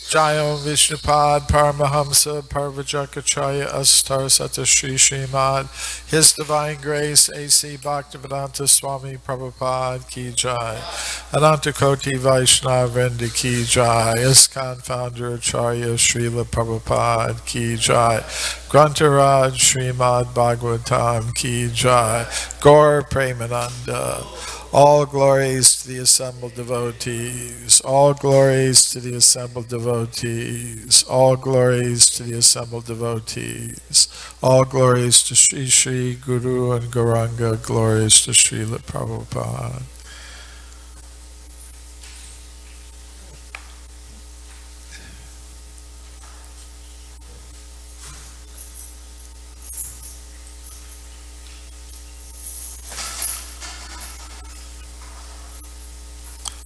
Jayo Vishnupad Paramahamsa Parvajakacharya Astar Sata Shri Srimad His Divine Grace A.C. Bhaktivedanta Swami Prabhupada Ki Jai Ananta Koti Vaishnava Vrinda Ki Jai ISKCON Founder Acharya Srila Prabhupada Ki Jai Grantaraj Srimad Bhagavatam Ki Jai Gaur Premananda. All glories to the assembled devotees. All glories to the assembled devotees. All glories to the assembled devotees. All glories to Sri Sri Guru and Gauranga. Glories to Srila Prabhupada.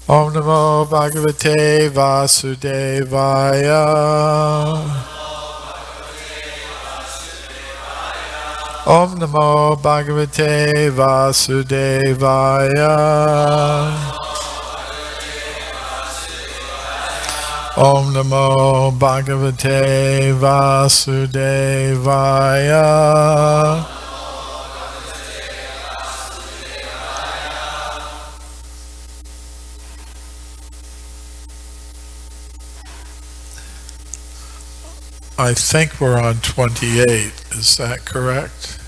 Om Namo Bhagavate Vasudevaya. Om Namo Bhagavate Vasudevaya. Om Namo Bhagavate Vasudevaya. I think we're on 28. Is that correct?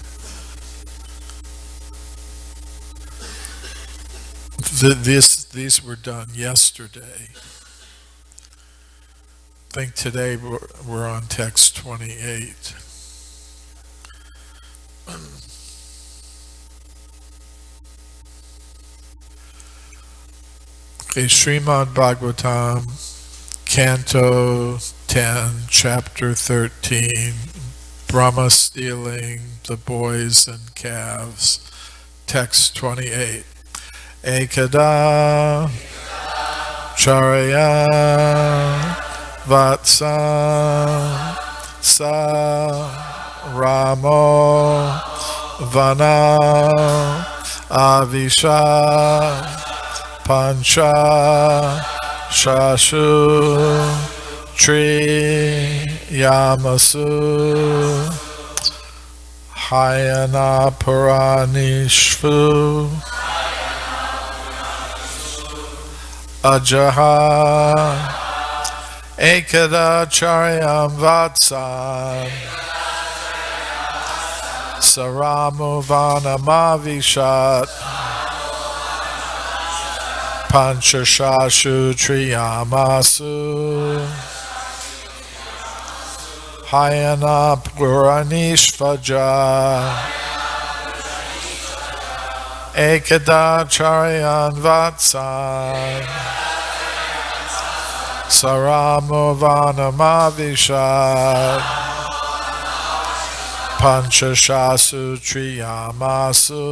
These were done yesterday. I think today we're on text 28. Okay, Srimad Bhagavatam, Canto 10, Chapter 13, Brahma stealing the boys and calves, text 28. Ekada Charya Vatsa Sa Ramo Vana Avisha Pancha Shashu Tri Yamasu Hayana Puranishvu Ajaha Ekada Charyam Vatsan Saramuvana Mavishat Panchashashu Triyamasu Hayana Puranishvaja Ekada Charyan Vatsan Saramuvana Mavishat Panchashasu Triyamasu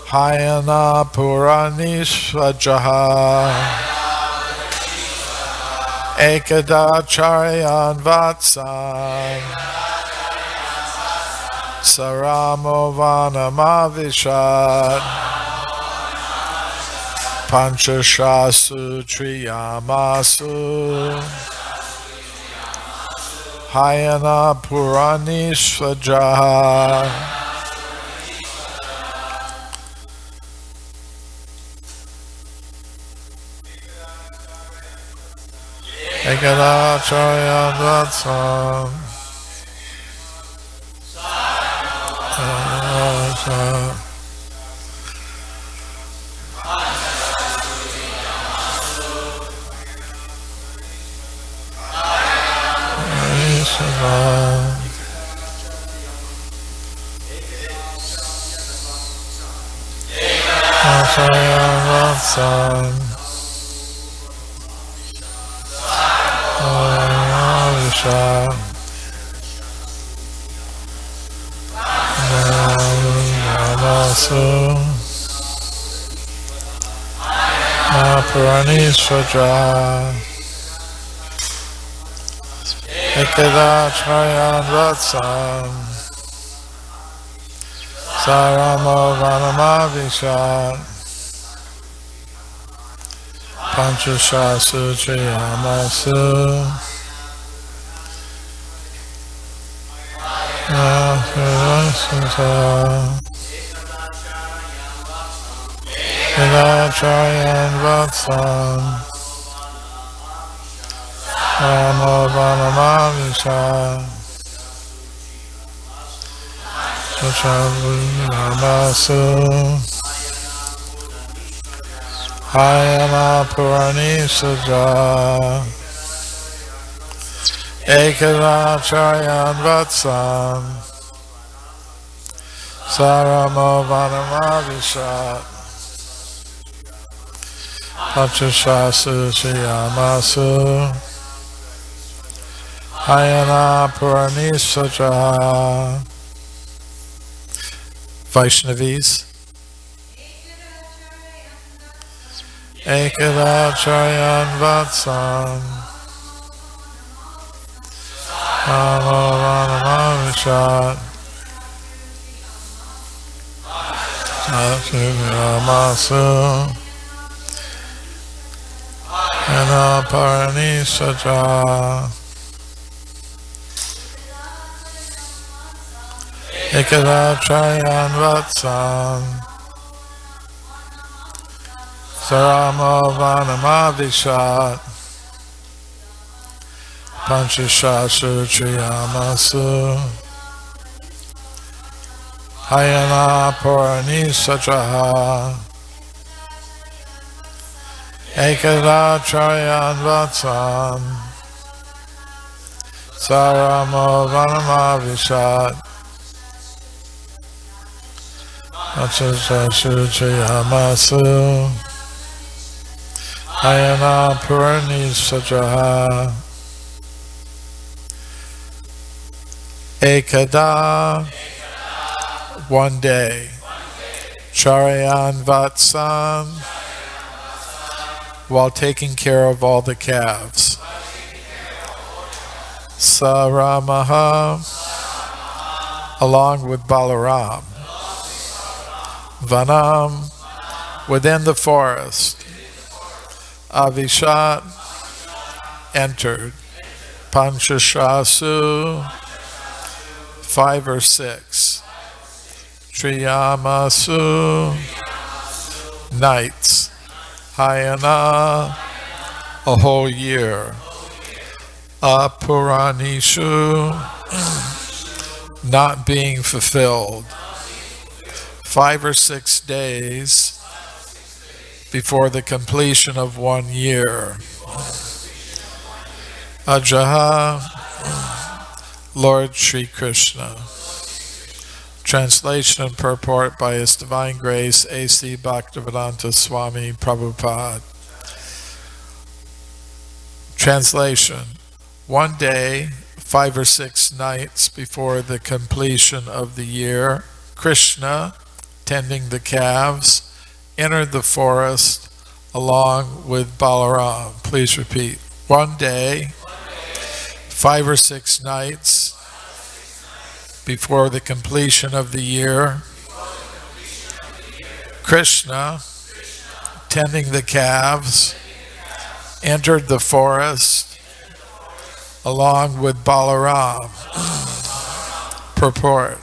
Hayana Puranishvajaha Ekada Charyan Vatsan Saramovana Mavishat Panchashasu Triyamasu Hayana Puranishvajaha Ekada Charyan Vatsan Puranishvaja Ekada Charyan Vatsan Saramo Vanamavishat Panchashasu Chiyamasu Chayan Vatsam Amavanamamisha Chachavinamasu Hayana Purani Suja Ekadachayan Vatsam Saramovanamavishat Pachashasu Chiyamasu Hayana Purani Suja. Vaishnavis. Ekadachayan Vatsam Amavanamavishat Satsuyamasu Anaparani Saja Ekadachayan Vatsam Saramovanamavishat Panchashasu Chiyamasu Hayana Purani Sajaha Ekadachayan Vatsam Saramovanamavishat Panchashasu Chiyamasu Hayana Purani Sajaha Ekada, one day. Charayan Vatsam, while taking care of all the calves. Saramaha, along with Balaram. Vanam, within the forest. Avishat, entered. Panchashasu, 5 or 6. Triyamasu, nights. Hayana, a whole year. Apuranishu, not being fulfilled. 5 or 6 days before the completion of 1 year. Ajaha, Lord Sri Krishna. Translation and purport by His Divine Grace A.C. Bhaktivedanta Swami Prabhupada. Translation. 1 day, 5 or 6 nights before the completion of the year, Krishna, tending the calves, entered the forest along with Balaram. Please repeat. 1 day, 5 or 6 nights before the completion of the year, Krishna, tending the calves, entered the forest along with Balaram. Purport.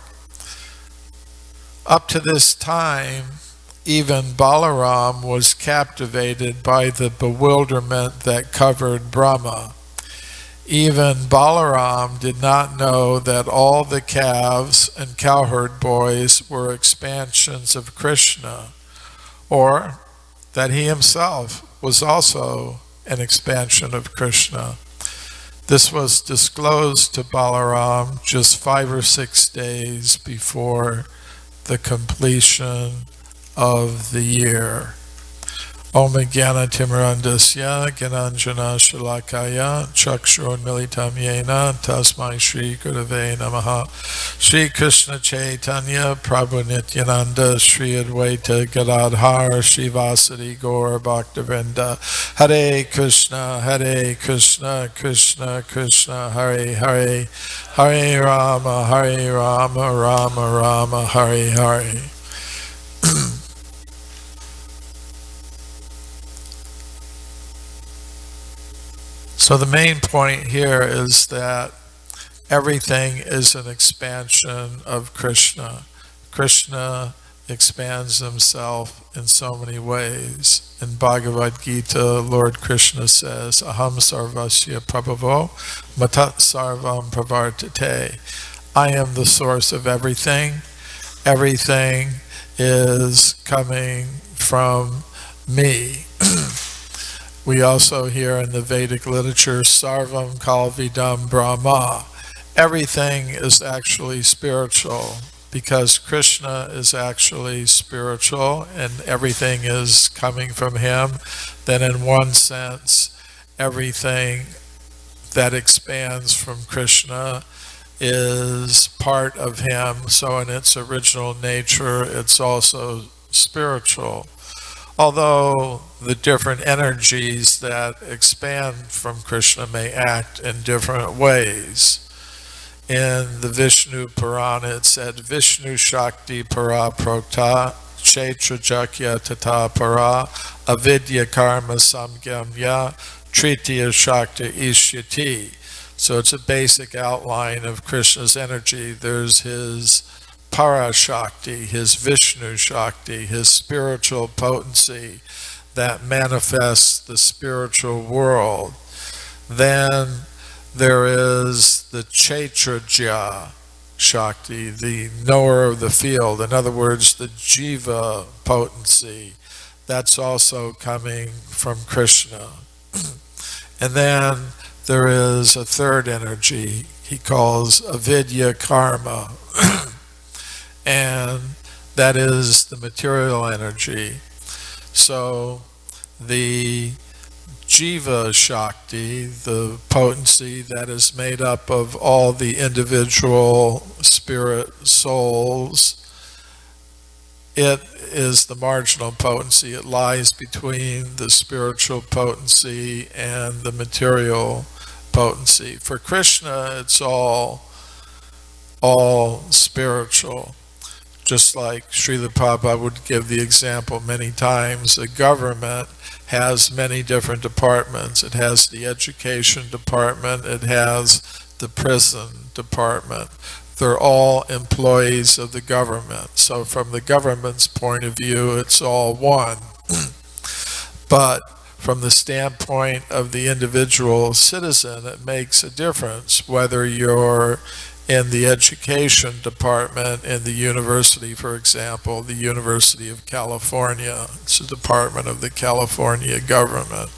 Up to this time, even Balaram was captivated by the bewilderment that covered Brahma. Even Balaram did not know that all the calves and cowherd boys were expansions of Krishna, or that he himself was also an expansion of Krishna. This was disclosed to Balaram just 5 or 6 days before the completion of the year. Om Jnana Timirandasya Gyananjana Shalakaya Chakshurunmilitam Yena Tasmai Shri Gurave Namaha. Shri Krishna Chaitanya Prabhu Nityananda Shri Advaita Gadadhar Shri Vasadi Gaur Bhaktivinoda. Hare Krishna Krishna Krishna Hare Hare, Hare Rama Rama Rama Hare Hare. So the main point here is that everything is an expansion of Krishna. Krishna expands himself in so many ways. In Bhagavad Gita, Lord Krishna says, Aham sarvasya prabhavo matat sarvam pravartate. I am the source of everything. Everything is coming from me. We also hear in the Vedic literature, Sarvam Kalvidam Brahma. Everything is actually spiritual because Krishna is actually spiritual and everything is coming from him. Then in one sense, everything that expands from Krishna is part of him. So in its original nature, it's also spiritual. Although the different energies that expand from Krishna may act in different ways. In the Vishnu Purana it said, Vishnu Shakti Para Prokta Kshetrajakya Tata Para Avidya Karma Samgamya Tritiya Shakti Ishyati. So it's a basic outline of Krishna's energy. There's his Parashakti, his Vishnu Shakti, his spiritual potency that manifests the spiritual world. Then there is the Kshetraja Shakti, the knower of the field. In other words, the Jiva potency. That's also coming from Krishna. And then there is a third energy he calls avidya karma. And that is the material energy. So the Jiva Shakti, the potency that is made up of all the individual spirit souls, it is the marginal potency. It lies between the spiritual potency and the material potency. For Krishna, it's all spiritual. Just like Srila Prabhupada would give the example many times, a government has many different departments. It has the education department, it has the prison department. They're all employees of the government. So from the government's point of view, it's all one. But from the standpoint of the individual citizen, it makes a difference whether you're in the education department in the university, for example, the University of California. It's a department of the California government.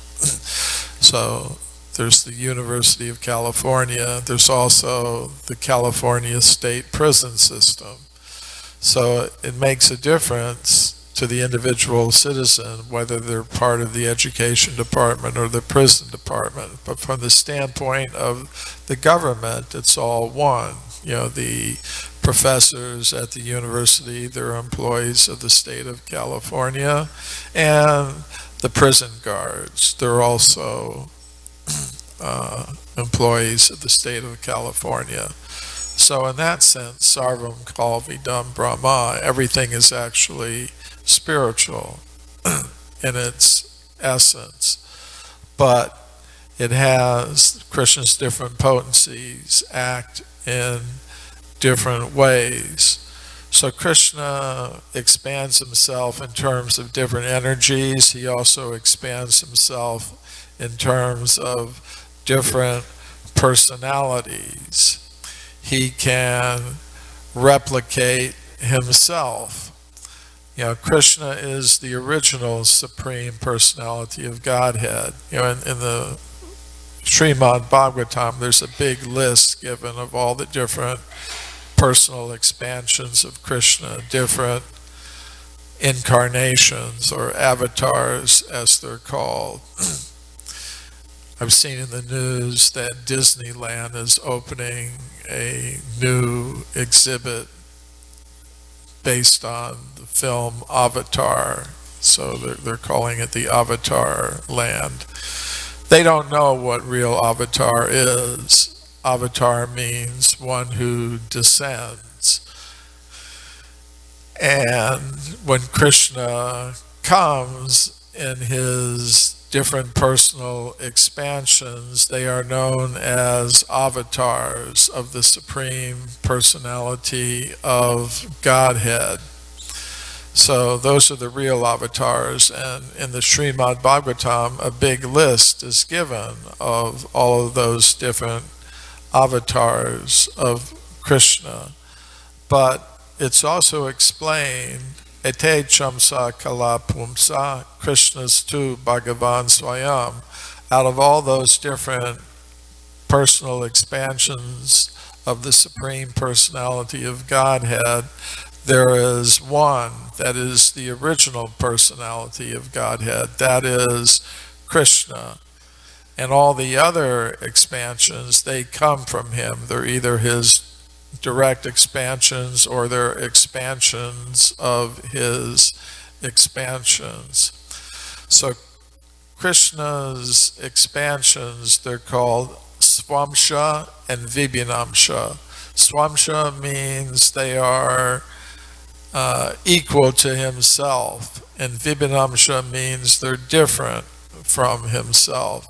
So there's the University of California. There's also the California state prison system. So it makes a difference to the individual citizen whether they're part of the education department or the prison department. But from the standpoint of the government, it's all one. You know, the professors at the university, they're employees of the state of California, and the prison guards, they're also employees of the state of California. So in that sense, Sarvam Kalvidam Brahma, everything is actually spiritual in its essence, but it has Krishna's different potencies act in different ways. So Krishna expands himself in terms of different energies. He also expands himself in terms of different personalities. He can replicate himself. You know, Krishna is the original Supreme Personality of Godhead. You know, in the Srimad Bhagavatam, there's a big list given of all the different personal expansions of Krishna, different incarnations or avatars as they're called. I've seen in the news that Disneyland is opening a new exhibit based on the film Avatar. So they're calling it the Avatar Land. They don't know what real Avatar is. Avatar means one who descends. And when Krishna comes in his different personal expansions, they are known as avatars of the Supreme Personality of Godhead. So those are the real avatars, and in the Srimad Bhagavatam, a big list is given of all of those different avatars of Krishna. But it's also explained, Ete chamsa kala pumsa, Krishna's tu Bhagavan Swayam. Out of all those different personal expansions of the Supreme Personality of Godhead, there is one that is the original personality of Godhead, that is Krishna. And all the other expansions, they come from him. They're either his direct expansions or they're expansions of his expansions. So Krishna's expansions, they're called Swamsha and Vibhinamsha. Swamsha means they are equal to himself, and Vibhinamsha means they're different from himself.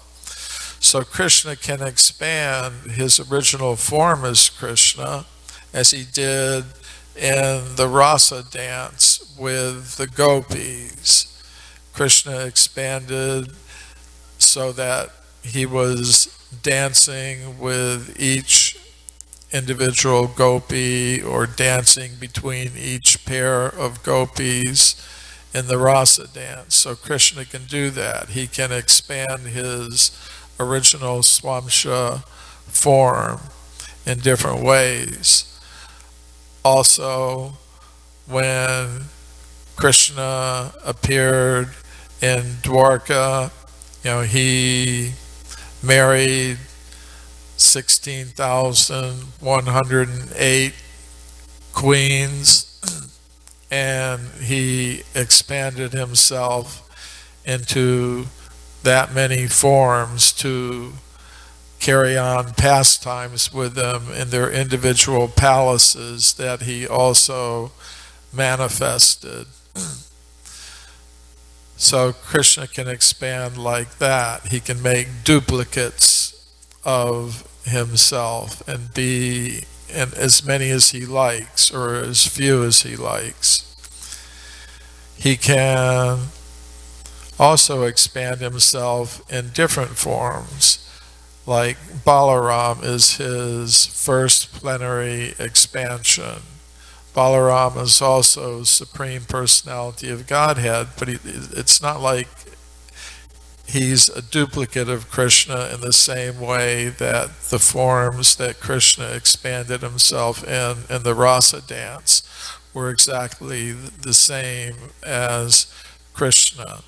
So Krishna can expand his original form as Krishna, as he did in the rasa dance with the gopis. Krishna expanded so that he was dancing with each individual gopi, or dancing between each pair of gopis in the rasa dance. So Krishna can do that. He can expand his original Swamsha form in different ways. Also, when Krishna appeared in Dwarka, he married 16,108 queens, and he expanded himself into that many forms to carry on pastimes with them in their individual palaces that he also manifested. So Krishna can expand like that. He can make duplicates of himself and be in as many as he likes or as few as he likes. He can also expand himself in different forms, like Balaram is his first plenary expansion. Balaram is also Supreme Personality of Godhead, but it's not like he's a duplicate of Krishna in the same way that the forms that Krishna expanded himself in the rasa dance were exactly the same as Krishna.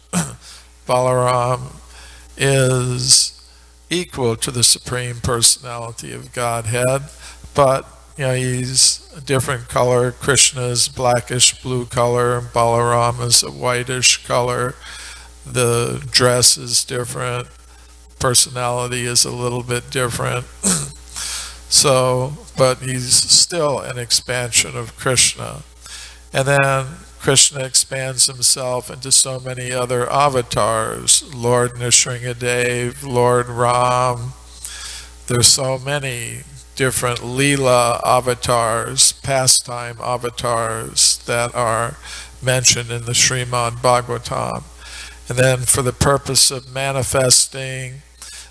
Balaram is equal to the Supreme Personality of Godhead, but he's a different color. Krishna is blackish blue color, and Balaram is a whitish color. The dress is different. Personality is a little bit different. But he's still an expansion of Krishna. And then Krishna expands himself into so many other avatars. Lord Nrsimhadev, Lord Ram. There's so many different Leela avatars, pastime avatars that are mentioned in the Srimad Bhagavatam. And then for the purpose of manifesting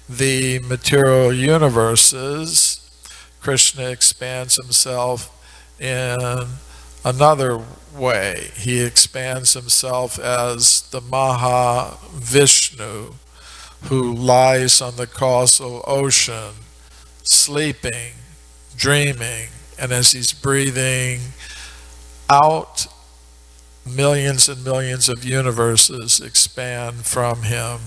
the material universes, Krishna expands himself in another way. He expands himself as the Mahavishnu, who lies on the causal ocean, sleeping, dreaming, and as he's breathing out, millions and millions of universes expand from him.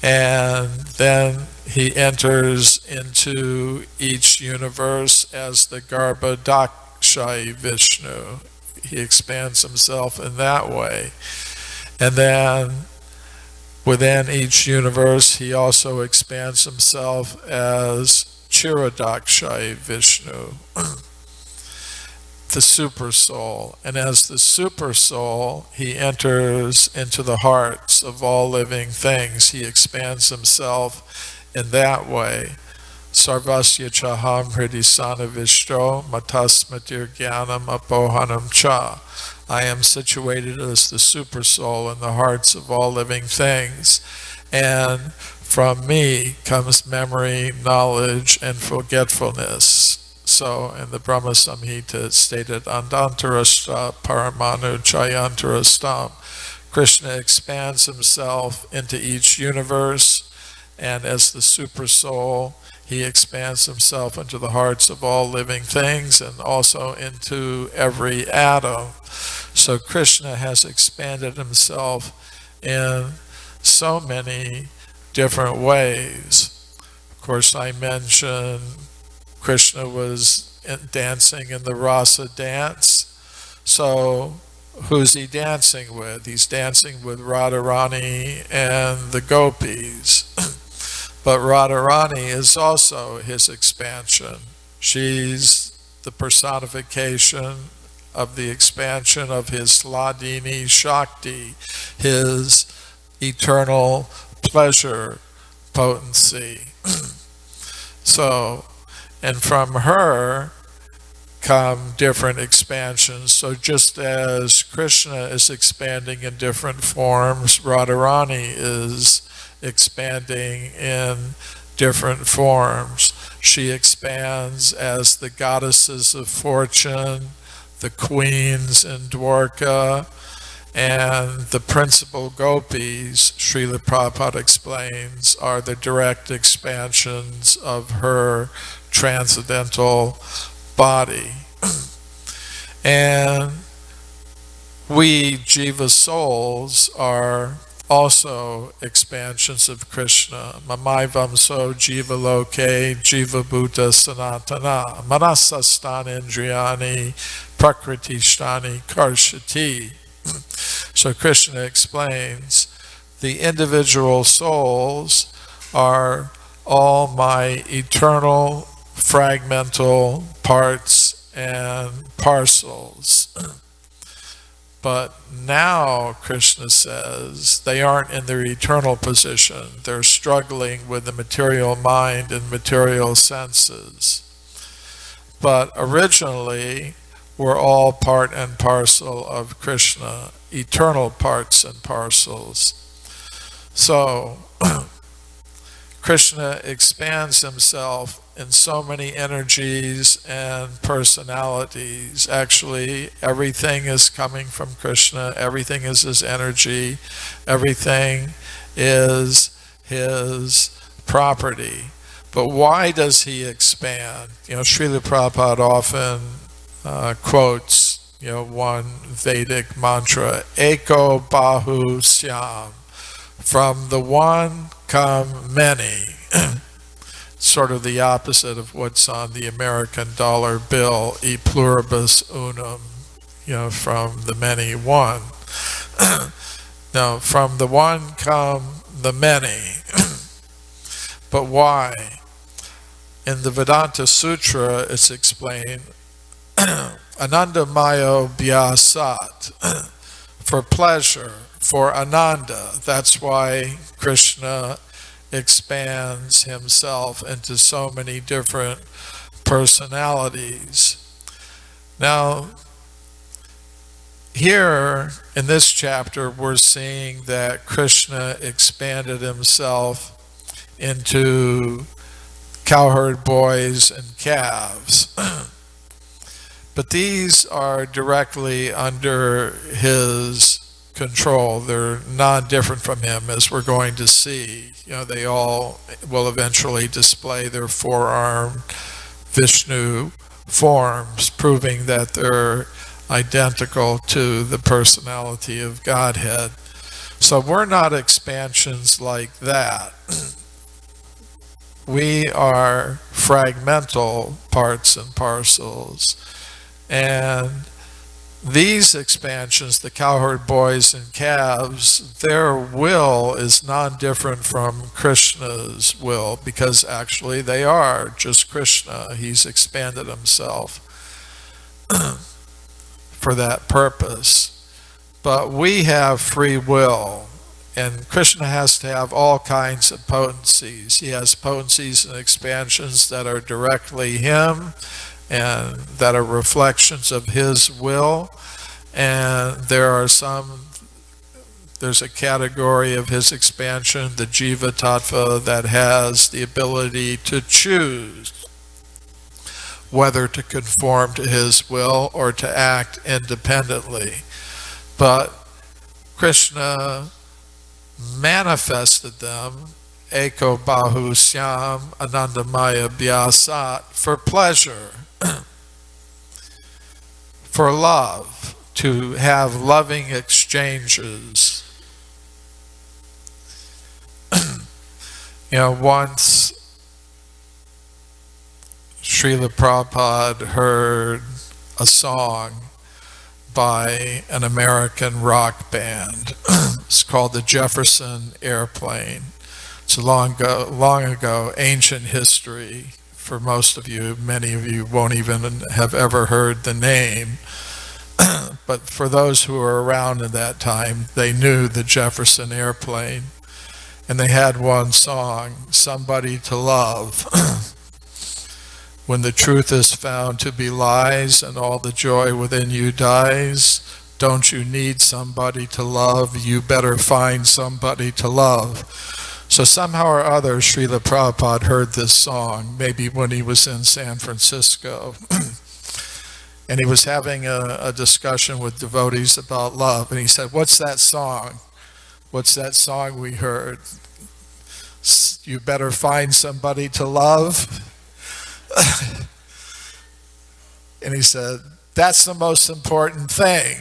And then he enters into each universe as the Garbhodakshayi Vishnu. He expands himself in that way. And then within each universe, he also expands himself as Chiradakshayi Vishnu. the super soul. And as the super soul, he enters into the hearts of all living things. He expands himself in that way. Sarvasya chaham hridisana vishto matasmatir jnanam apohanam cha. I am situated as the super soul in the hearts of all living things. And from me comes memory, knowledge, and forgetfulness. So in the Brahma Samhita it's stated, Andantarashta Paramanu Chayantarastam. Krishna expands himself into each universe, and as the super soul, he expands himself into the hearts of all living things and also into every atom. So Krishna has expanded himself in so many different ways. Of course, I mentioned Krishna was dancing in the rasa dance. So who's he dancing with? He's dancing with Radharani and the gopis. But Radharani is also his expansion. She's the personification of the expansion of his Hladini Shakti, his eternal pleasure potency. So, and from her come different expansions. So just as Krishna is expanding in different forms, Radharani is expanding in different forms. She expands as the goddesses of fortune, the queens in Dwarka, and the principal gopis, Srila Prabhupada explains, are the direct expansions of her transcendental body. And we jiva souls are also expansions of Krishna. Mamaivam so jiva loke jiva bhuta sanatana manasasthani indriyani prakriti sthani karshati. So Krishna explains, the individual souls are all my eternal fragmental parts and parcels. But now, Krishna says, they aren't in their eternal position. They're struggling with the material mind and material senses. But originally, we're all part and parcel of Krishna, eternal parts and parcels. So, Krishna expands himself in so many energies and personalities. Actually, everything is coming from Krishna, everything is his energy, everything is his property. But why does he expand? Srila Prabhupada often quotes, one Vedic mantra, Eko Bahu Syam. From the one come many. Sort of the opposite of what's on the American dollar bill, e pluribus unum, from the many one. No, from the one come the many. But why? In the Vedanta Sutra, it's explained, Anandamayo Vyasat, for pleasure, for Ananda. That's why Krishna expands himself into so many different personalities. Now, here in this chapter, we're seeing that Krishna expanded himself into cowherd boys and calves. But these are directly under his control. They're non-different from him, as we're going to see. They all will eventually display their four-armed Vishnu forms, proving that they're identical to the personality of Godhead. So we're not expansions like that. We are fragmental parts and parcels. And these expansions, the cowherd boys and calves, their will is non-different from Krishna's will, because actually they are just Krishna. He's expanded himself. for that purpose. But we have free will, and Krishna has to have all kinds of potencies. He has potencies and expansions that are directly him and that are reflections of his will, and there's a category of his expansion, the Jiva Tattva, that has the ability to choose whether to conform to his will or to act independently. But Krishna manifested them, Eko Bahu Syam Anandamaya Vyasat, for pleasure, for love, to have loving exchanges. Once Srila Prabhupada heard a song by an American rock band. It's called the Jefferson Airplane. It's long ago, ancient history. For most of you, many of you won't even have ever heard the name. But for those who were around in that time, they knew the Jefferson Airplane. And they had one song, Somebody to Love. When the truth is found to be lies and all the joy within you dies, don't you need somebody to love? You better find somebody to love. So somehow or other, Srila Prabhupada heard this song, maybe when he was in San Francisco. And he was having a discussion with devotees about love. And he said, what's that song? What's that song we heard? You better find somebody to love. And he said, that's the most important thing.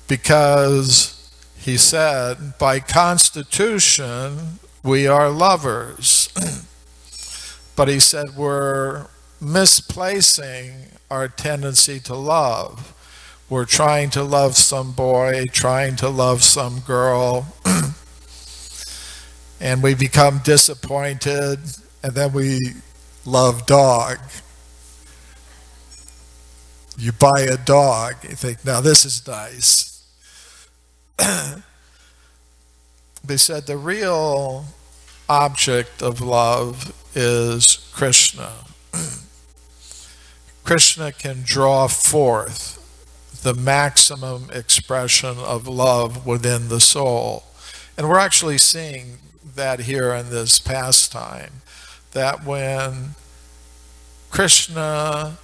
Because he said, by constitution, we are lovers. But he said, we're misplacing our tendency to love. We're trying to love some boy, trying to love some girl, and we become disappointed, and then we love dog. You buy a dog, you think, now this is nice. They said the real object of love is Krishna. Krishna can draw forth the maximum expression of love within the soul. And we're actually seeing that here in this pastime, that when Krishna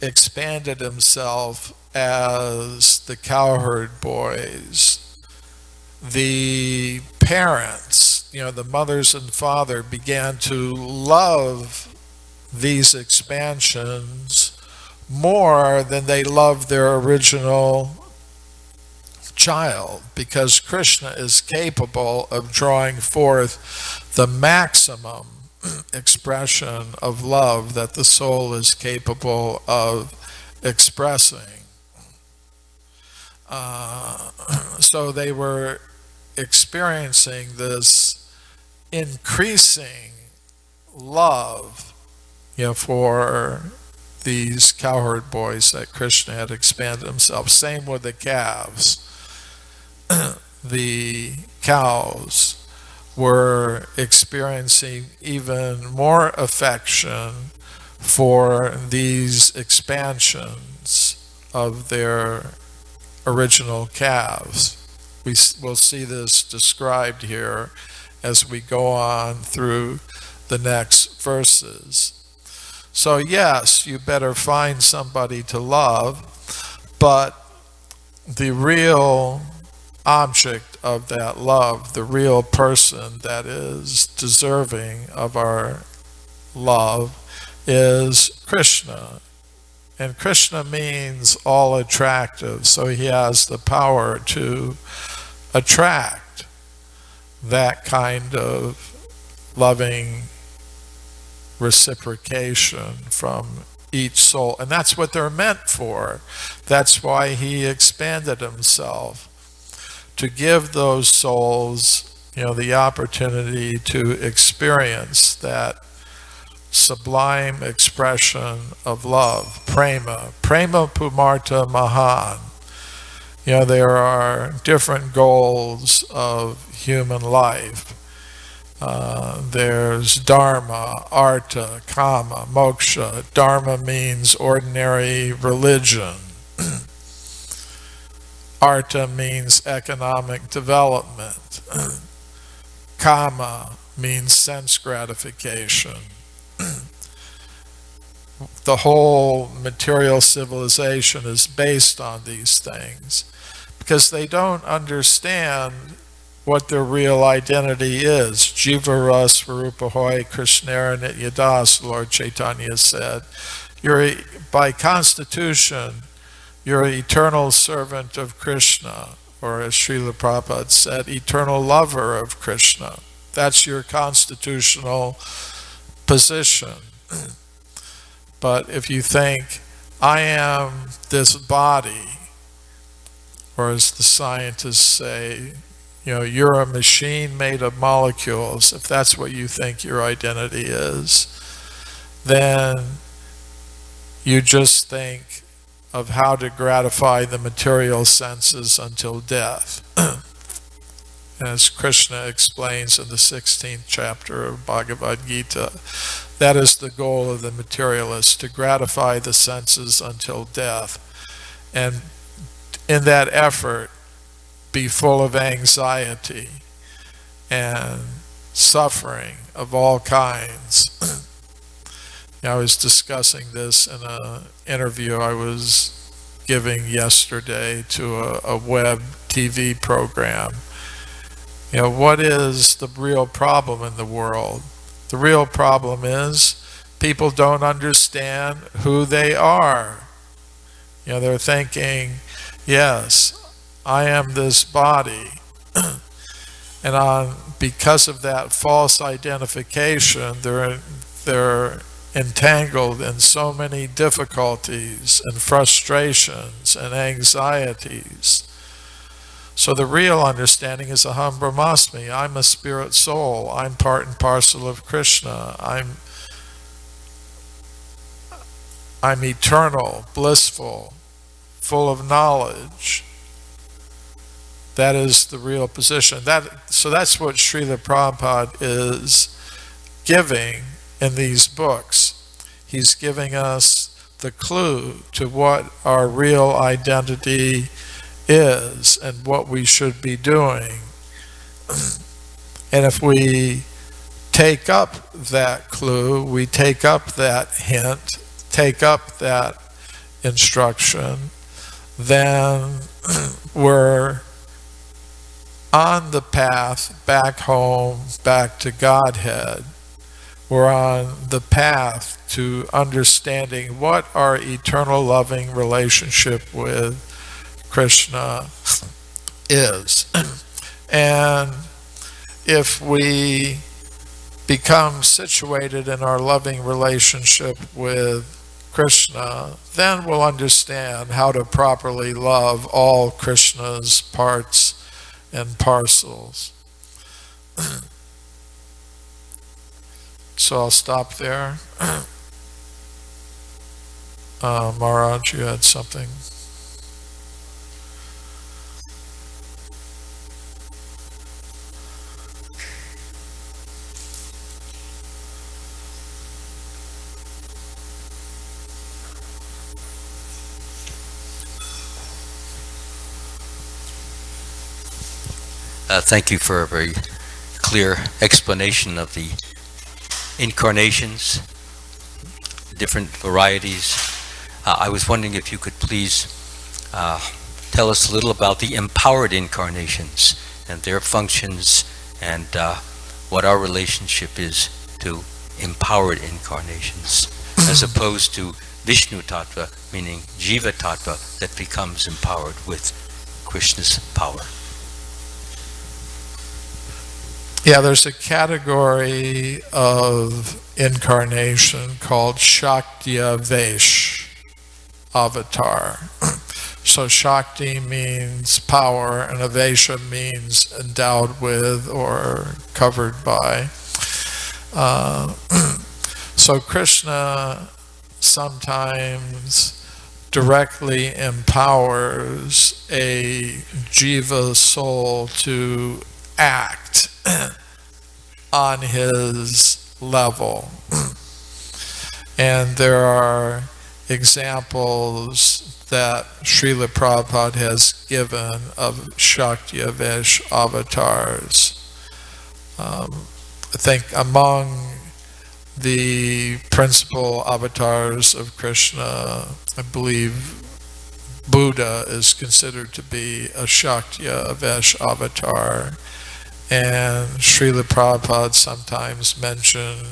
expanded himself as the cowherd boys, the parents, the mothers and father, began to love these expansions more than they loved their original child, because Krishna is capable of drawing forth the maximum expression of love that the soul is capable of expressing. So they were experiencing this increasing love, for these cowherd boys that Krishna had expanded himself. Same with the calves. The cows were experiencing even more affection for these expansions of their original calves. We'll see this described here as we go on through the next verses. So yes, you better find somebody to love, but the real object of that love, the real person that is deserving of our love, is Krishna. And Krishna means all attractive, so he has the power to attract that kind of loving reciprocation from each soul. And that's what they're meant for. That's why he expanded himself, to give those souls, the opportunity to experience that sublime expression of love, prema. Prema pumarta mahan. You know, there are different goals of human life. There's dharma, artha, kama, moksha. Dharma means ordinary religion. Artha means economic development. Kama means sense gratification. The whole material civilization is based on these things because they don't understand what their real identity is. Jivara Svarupahoy Krishnara Nityadas, Lord Chaitanya said. By constitution, you're an eternal servant of Krishna, or as Srila Prabhupada said, eternal lover of Krishna. That's your constitutional position. But if you think, I am this body, or as the scientists say, you know, you're a machine made of molecules, if that's what you think your identity is, then you just think of how to gratify the material senses until death. As Krishna explains in the 16th chapter of Bhagavad Gita, that is the goal of the materialist, to gratify the senses until death. And in that effort, be full of anxiety and suffering of all kinds. I was discussing this in an interview I was giving yesterday to a web TV program. You know, what is the real problem in the world? The real problem is people don't understand who they are. You know, they're thinking, yes, I am this body. And because of that false identification, they're entangled in so many difficulties and frustrations and anxieties. So the real understanding is Aham Brahmasmi. I'm a spirit soul. I'm part and parcel of Krishna. I'm eternal, blissful, full of knowledge. That is the real position. So that's what Srila Prabhupada is giving in these books. He's giving us the clue to what our real identity is and what we should be doing. And if we take up that clue, we take up that hint, take up that instruction, then we're on the path back home, back to Godhead. We're on the path to understanding what our eternal loving relationship with Krishna is. And if we become situated in our loving relationship with Krishna, then we'll understand how to properly love all Krishna's parts and parcels. So I'll stop there. Maharaj, you had something? Thank you for a very clear explanation of the incarnations, different varieties. I was wondering if you could please tell us a little about the empowered incarnations and their functions, and what our relationship is to empowered incarnations, as opposed to Vishnu Tattva, meaning Jiva Tattva, that becomes empowered with Krishna's power. Yeah, there's a category of incarnation called Shaktiya Vesh, avatar. So Shakti means power, and Avesha means endowed with or covered by. So Krishna sometimes directly empowers a jiva soul to act on his level. And there are examples that Srila Prabhupada has given of Shakti-avesh avatars. I think among the principal avatars of Krishna, I believe Buddha is considered to be a Shakti-avesh avatar, and Srila Prabhupada sometimes mentioned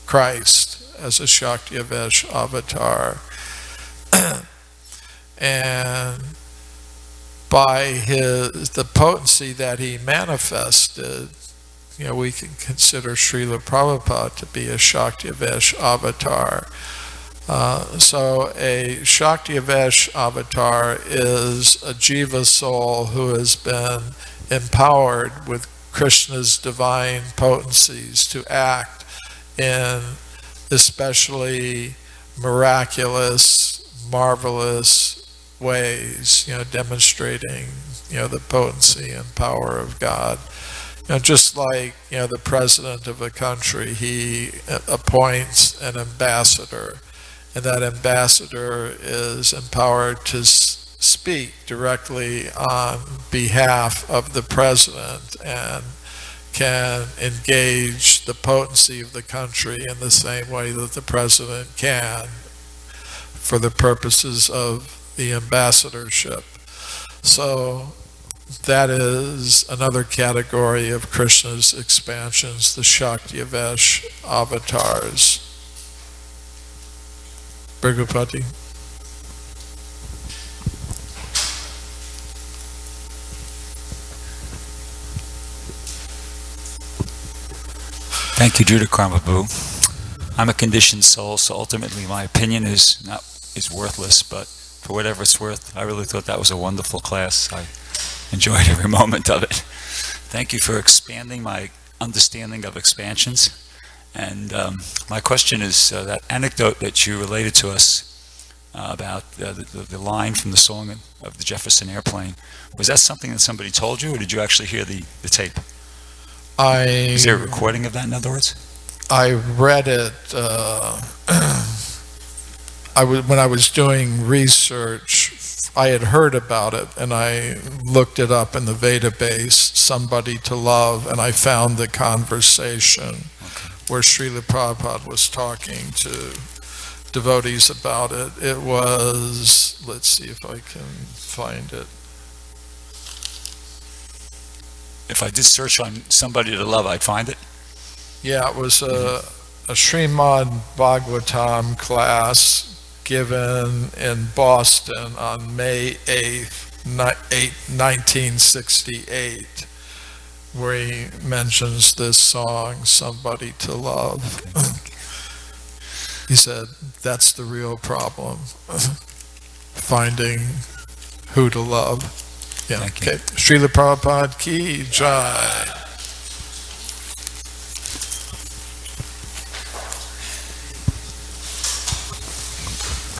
Christ as a Shakti-avesh avatar. And by the potency that he manifested, we can consider Srila Prabhupada to be a Shakti-avesh avatar. So a Shakti-avesh avatar is a jiva soul who has been empowered with Krishna's divine potencies to act in especially miraculous, marvelous ways, demonstrating, the potency and power of God. Just like, the president of a country, he appoints an ambassador, and that ambassador is empowered to speak directly on behalf of the president and can engage the potency of the country in the same way that the president can for the purposes of the ambassadorship. So that is another category of Krishna's expansions, the Shakti-avesh avatars. Bhagavati. Thank you, Drutakarma Prabhu. I'm a conditioned soul, so ultimately my opinion is worthless, but for whatever it's worth, I really thought that was a wonderful class. I enjoyed every moment of it. Thank you for expanding my understanding of expansions. And my question is that anecdote that you related to us about the line from the song of the Jefferson Airplane, was that something that somebody told you, or did you actually hear the tape? Is there a recording of that, in other words? I read it when I was doing research. I had heard about it, and I looked it up in the database, Somebody to Love, and I found the conversation where Srila Prabhupada was talking to devotees about it. It was, let's see if I can find it. If I did search on Somebody to Love, I'd find it? Yeah, it was a Srimad Bhagavatam class given in Boston on May 8th, 1968, where he mentions this song, Somebody to Love. He said, that's the real problem, finding who to love. Yeah. Thank you. Okay. Srila Prabhupada ki jai.